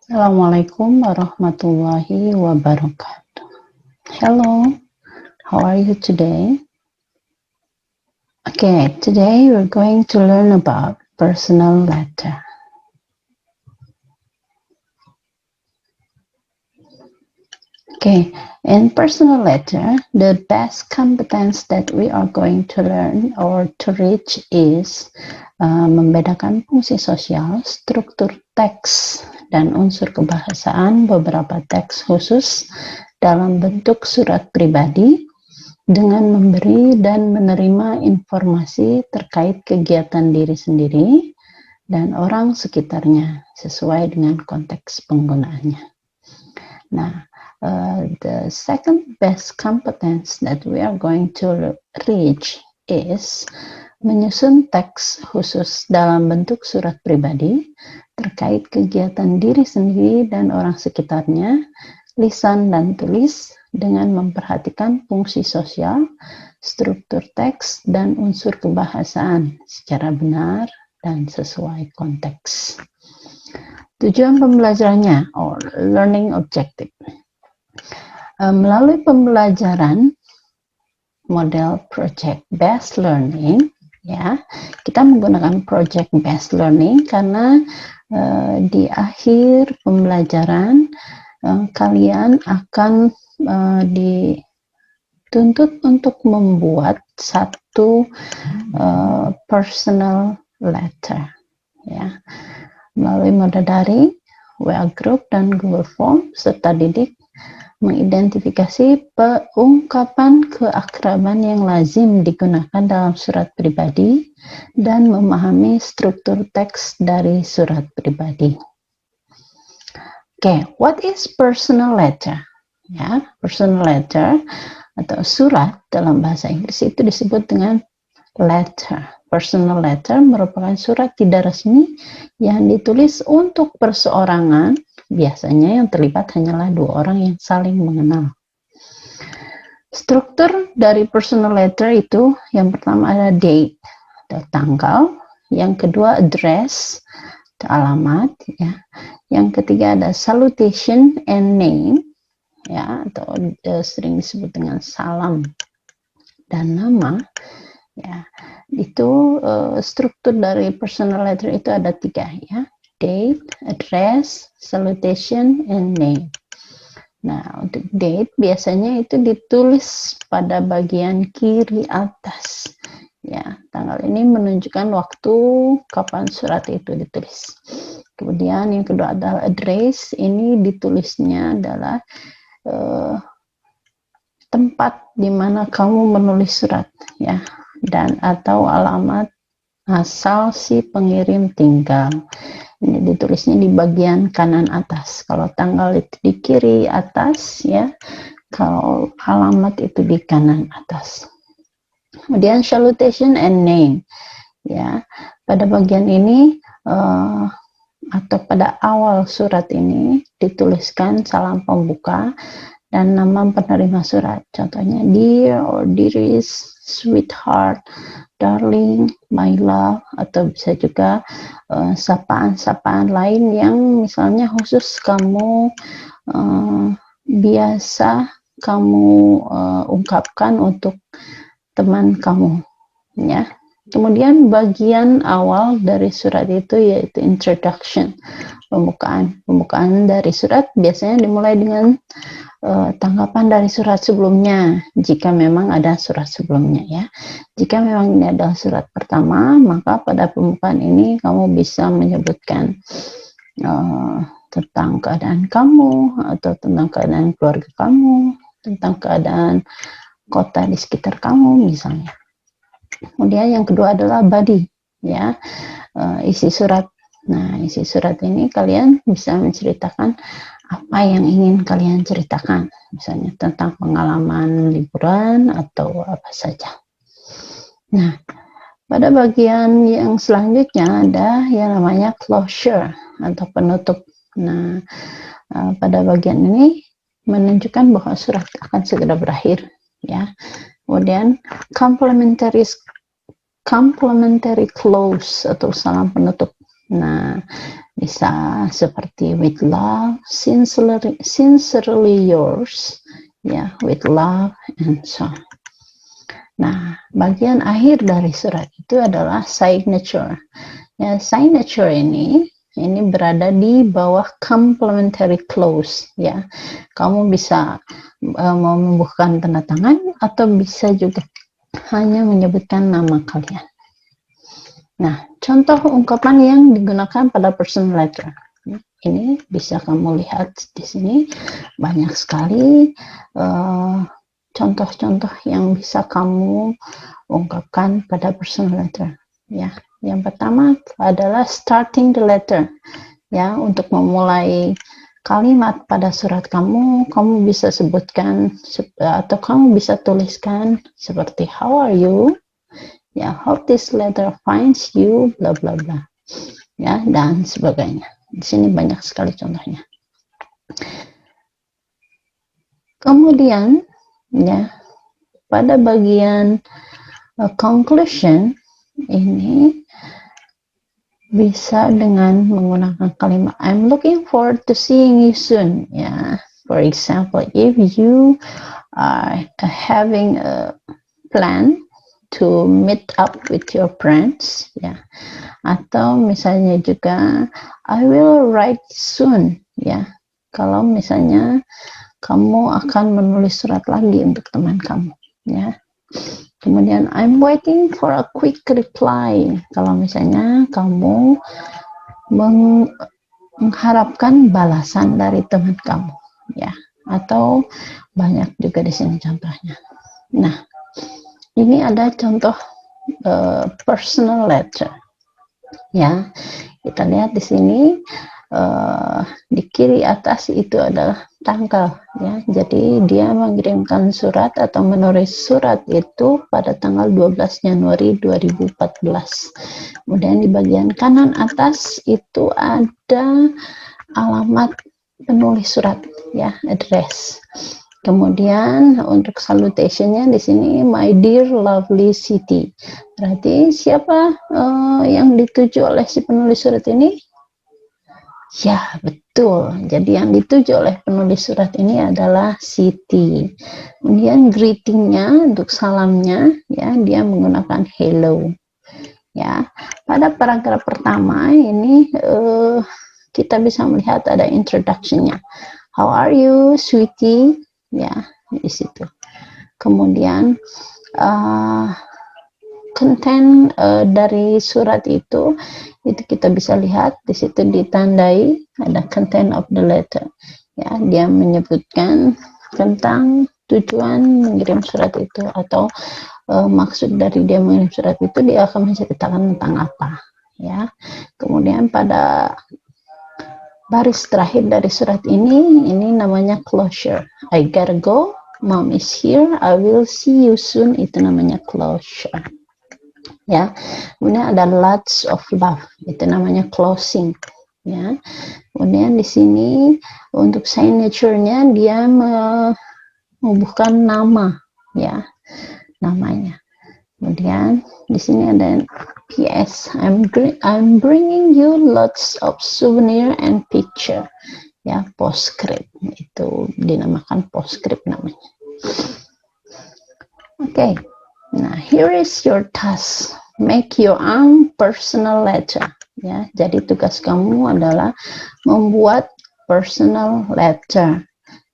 Assalamualaikum warahmatullahi wabarakatuh. Hello, how are you today? Okay, today we're going to learn about personal letter. Okay, in personal letter, the best competence that we are going to learn or to reach is membedakan fungsi sosial, struktur teks, dan unsur kebahasaan beberapa teks khusus dalam bentuk surat pribadi dengan memberi dan menerima informasi terkait kegiatan diri sendiri dan orang sekitarnya sesuai dengan konteks penggunaannya. Nah, the second best competence that we are going to reach is menyusun teks khusus dalam bentuk surat pribadi terkait kegiatan diri sendiri dan orang sekitarnya, lisan dan tulis, dengan memperhatikan fungsi sosial, struktur teks, dan unsur kebahasaan secara benar dan sesuai konteks. Tujuan pembelajarannya or learning objective. Melalui pembelajaran model project based learning, ya, kita menggunakan project based learning karena di akhir pembelajaran kalian akan dituntut untuk membuat satu personal letter, ya, melalui moda daring, WA Group, dan Google Form, serta didik mengidentifikasi ungkapan keakraban yang lazim digunakan dalam surat pribadi dan memahami struktur teks dari surat pribadi. Okay, what is personal letter? Ya, personal letter atau surat dalam bahasa Inggris itu disebut dengan letter. Personal letter merupakan surat tidak resmi yang ditulis untuk perseorangan. Biasanya yang terlibat hanyalah dua orang yang saling mengenal. Struktur dari personal letter itu yang pertama ada date atau tanggal, yang kedua address atau alamat, ya. Yang ketiga ada salutation and name, ya, atau sering disebut dengan salam dan nama, ya. Itu struktur dari personal letter itu ada tiga, ya. Date, address, salutation, and name. Nah, untuk date biasanya itu ditulis pada bagian kiri atas. Ya, tanggal ini menunjukkan waktu kapan surat itu ditulis. Kemudian yang kedua adalah address. Ini ditulisnya adalah tempat di mana kamu menulis surat, ya, dan atau alamat asal si pengirim tinggal. Ini ditulisnya di bagian kanan atas. Kalau tanggal itu di kiri atas, ya. Kalau alamat itu di kanan atas. Kemudian salutation and name, ya. Pada bagian ini atau pada awal surat ini dituliskan salam pembuka dan nama penerima surat. Contohnya dear or dearest, sweetheart, darling, my love, atau bisa juga sapaan-sapaan lain yang misalnya khusus kamu biasa kamu ungkapkan untuk teman kamu, ya. Kemudian bagian awal dari surat itu yaitu introduction, pembukaan dari surat biasanya dimulai dengan tanggapan dari surat sebelumnya, jika memang ada surat sebelumnya, ya. Jika memang ini adalah surat pertama, maka pada pembukaan ini kamu bisa menyebutkan tentang keadaan kamu, atau tentang keadaan keluarga kamu, tentang keadaan kota di sekitar kamu misalnya. Kemudian yang kedua adalah body, ya, isi surat. Nah, isi surat ini kalian bisa menceritakan apa yang ingin kalian ceritakan, misalnya tentang pengalaman liburan atau apa saja. Nah, pada bagian yang selanjutnya ada yang namanya closure atau penutup. Nah, pada bagian ini menunjukkan bahwa surat akan segera berakhir, ya. Kemudian complementary clause atau salam penutup. Nah, bisa seperti with love, sincerely yours, ya, with love and so on. Nah, bagian akhir dari surat itu adalah signature. Ya, signature ini berada di bawah complementary clause, ya. Kamu bisa membubuhkan tanda tangan atau bisa juga hanya menyebutkan nama kalian. Nah, contoh ungkapan yang digunakan pada personal letter. Ini bisa kamu lihat di sini banyak sekali contoh-contoh yang bisa kamu ungkapkan pada personal letter. Ya, yang pertama adalah starting the letter. Ya, untuk memulai kalimat pada surat kamu bisa sebutkan atau kamu bisa tuliskan seperti how are you? Ya, hope this letter finds you, bla bla bla. Ya, dan sebagainya. Di sini banyak sekali contohnya. Kemudian, ya, pada bagian conclusion ini bisa dengan menggunakan kalimat I'm looking forward to seeing you soon. Ya, for example, if you are having a plan to meet up with your friends, ya, atau misalnya juga I will write soon, ya, kalau misalnya kamu akan menulis surat lagi untuk teman kamu, ya. Kemudian I'm waiting for a quick reply, kalau misalnya kamu mengharapkan balasan dari teman kamu, ya, atau banyak juga di sini contohnya. Nah, ini ada contoh personal letter, ya. Kita lihat di sini di kiri atas itu adalah tanggal, ya. Jadi dia mengirimkan surat atau menulis surat itu pada tanggal 12 Januari 2014. Kemudian di bagian kanan atas itu ada alamat penulis surat, ya, address. Kemudian untuk salutationnya di sini my dear lovely city. Berarti siapa yang dituju oleh si penulis surat ini? Ya, betul. Jadi yang dituju oleh penulis surat ini adalah Siti. Kemudian greetingnya untuk salamnya, ya, dia menggunakan hello. Ya, pada paragraf pertama ini kita bisa melihat ada introduction-nya. How are you, sweetie? Ya, di situ. Kemudian konten dari surat itu kita bisa lihat di situ ditandai ada content of the letter. Ya, dia menyebutkan tentang tujuan mengirim surat itu atau maksud dari dia mengirim surat itu, dia akan menceritakan tentang apa, ya. Kemudian pada baris terakhir dari surat ini namanya closure. I gotta go, mom is here, I will see you soon, itu namanya closure, ya. Kemudian ada lots of love, itu namanya closing, ya. Kemudian di sini untuk signature-nya dia menghubungkan nama, ya, namanya. Kemudian di sini ada PS, I'm bringing you lots of souvenir and picture, ya, postscript, itu dinamakan postscript namanya. Oke. Nah, here is your task, make your own personal letter, ya. Jadi tugas kamu adalah membuat personal letter,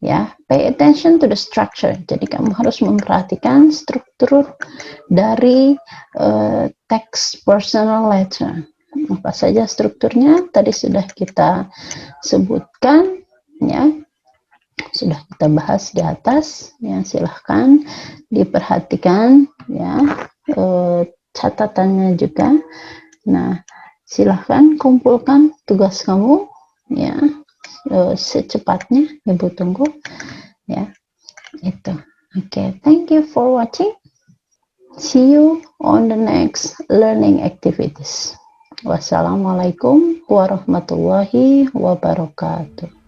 ya. Pay attention to the structure. Jadi kamu harus memperhatikan struktur dari teks personal letter. Apa saja strukturnya tadi sudah kita sebutkan, ya, sudah kita bahas di atas, ya. Silahkan diperhatikan, ya, catatannya juga. Nah, silahkan kumpulkan tugas kamu, ya, secepatnya. Ibu tunggu, ya, itu. Oke, thank you for watching. See you on the next learning activities. Wassalamualaikum warahmatullahi wabarakatuh.